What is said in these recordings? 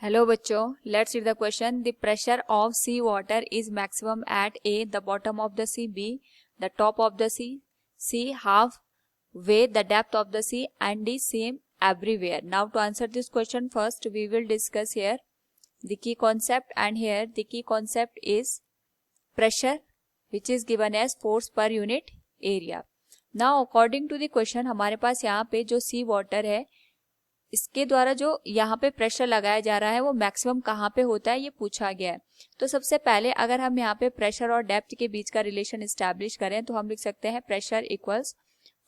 Hello बच्चों, let's read the question. The pressure of sea water is maximum at A the bottom of the sea, B the top of the sea, C half way the depth of the sea and the same everywhere. Now to answer this question, first we will discuss here the key concept, and here the key concept is pressure, which is given as force per unit area. Now according to the question, हमारे पास यहाँ पे जो सी water है इसके द्वारा जो यहाँ पे प्रेशर लगाया जा रहा है वो मैक्सिमम कहाँ पे होता है ये पूछा गया है. तो सबसे पहले अगर हम यहाँ पे प्रेशर और डेप्थ के बीच का रिलेशन एस्टैब्लिश करें तो हम लिख सकते हैं pressure equals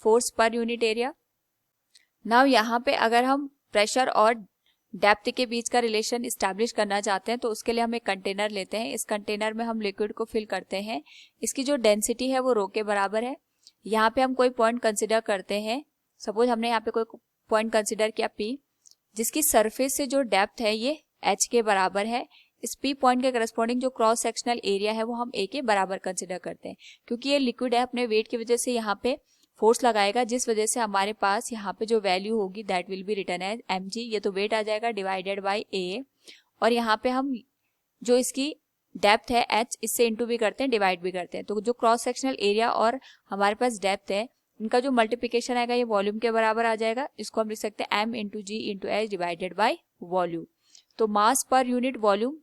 force per unit area. Now यहाँ पे अगर हम प्रेशर और डेप्थ के बीच का रिलेशन एस्टैब्लिश करना चाहते हैं तो उसके लिए हम एक कंटेनर लेते हैं. इस कंटेनर में हम लिक्विड को फिल करते हैं. इसकी जो डेंसिटी है वो रो के बराबर है. यहाँ पे हम कोई पॉइंट कंसिडर करते हैं. सपोज हमने यहाँ पे कोई पॉइंट कंसिडर किया P, जिसकी सरफेस से जो डेप्थ है ये H के बराबर है. इस P पॉइंट के करस्पॉन्डिंग जो क्रॉस सेक्शनल एरिया है वो हम A के बराबर कंसिडर करते हैं. क्योंकि ये लिक्विड है, अपने वेट की वजह से यहाँ पे फोर्स लगाएगा, जिस वजह से हमारे पास यहाँ पे जो वैल्यू होगी that will be written as mg. ये तो वेट आ जाएगा डिवाइडेड बाई A, और यहाँ पे हम जो इसकी डेप्थ है H, इससे इंटू भी करते हैं, डिवाइड भी करते हैं. तो जो क्रॉस सेक्शनल एरिया और हमारे पास डेप्थ है इनका जो मल्टीप्लिकेशन आएगा ये वॉल्यूम के बराबर आ जाएगा. इसको हम लिख सकते हैं m into g into h divided by volume. तो मास पर यूनिट वॉल्यूम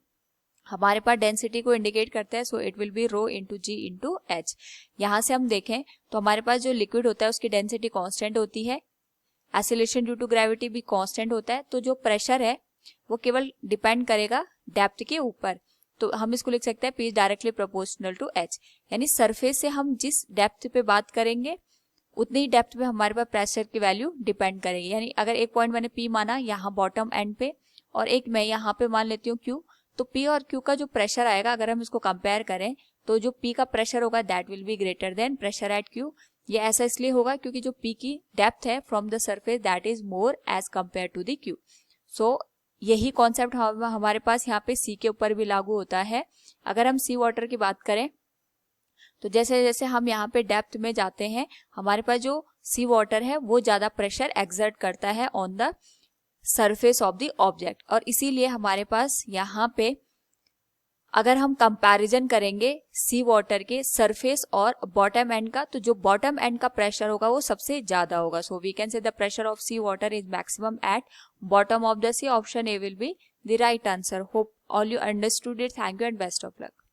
हमारे पास डेंसिटी को इंडिकेट करता है, so it will be rho into g into h. यहाँ से हम देखें तो हमारे पास जो लिक्विड होता है उसकी डेंसिटी कांस्टेंट होती है, एसिलेशन ड्यू टू ग्रेविटी भी कांस्टेंट होता है. तो जो प्रेशर है वो केवल डिपेंड करेगा डेप्थ के ऊपर. तो हम इसको लिख सकते हैं P directly proportional to H. यानी सरफेस से हम जिस डेप्थ पे बात करेंगे उतनी ही डेप्थ पे हमारे पास प्रेशर की वैल्यू डिपेंड करेगी. यानी अगर एक पॉइंट मैंने P माना यहाँ बॉटम एंड पे और एक मैं यहाँ पे मान लेती हूँ Q, तो P और Q का जो प्रेशर आएगा अगर हम इसको कंपेयर करें तो जो P का प्रेशर होगा that will be greater than pressure at Q. ये ऐसा इसलिए होगा क्योंकि जो P की डेप्थ है from the surface that is more as compare to the Q. So यही कॉन्सेप्ट हमारे पास यहाँ पे C के ऊपर भी लागू होता है. अगर हम सी वाटर की बात करें तो जैसे जैसे हम यहाँ पे डेप्थ में जाते हैं हमारे पास जो सी वाटर है वो ज्यादा प्रेशर एक्सर्ट करता है on the surface of the object. और इसीलिए हमारे पास यहाँ पे अगर हम कंपैरिजन करेंगे सी वाटर के सरफेस और बॉटम एंड का, तो जो बॉटम एंड का प्रेशर होगा वो सबसे ज्यादा होगा. So we can say the pressure of sea water is maximum at bottom of the sea. Option A will be the right answer. Hope all you understood it. Thank you and best of luck.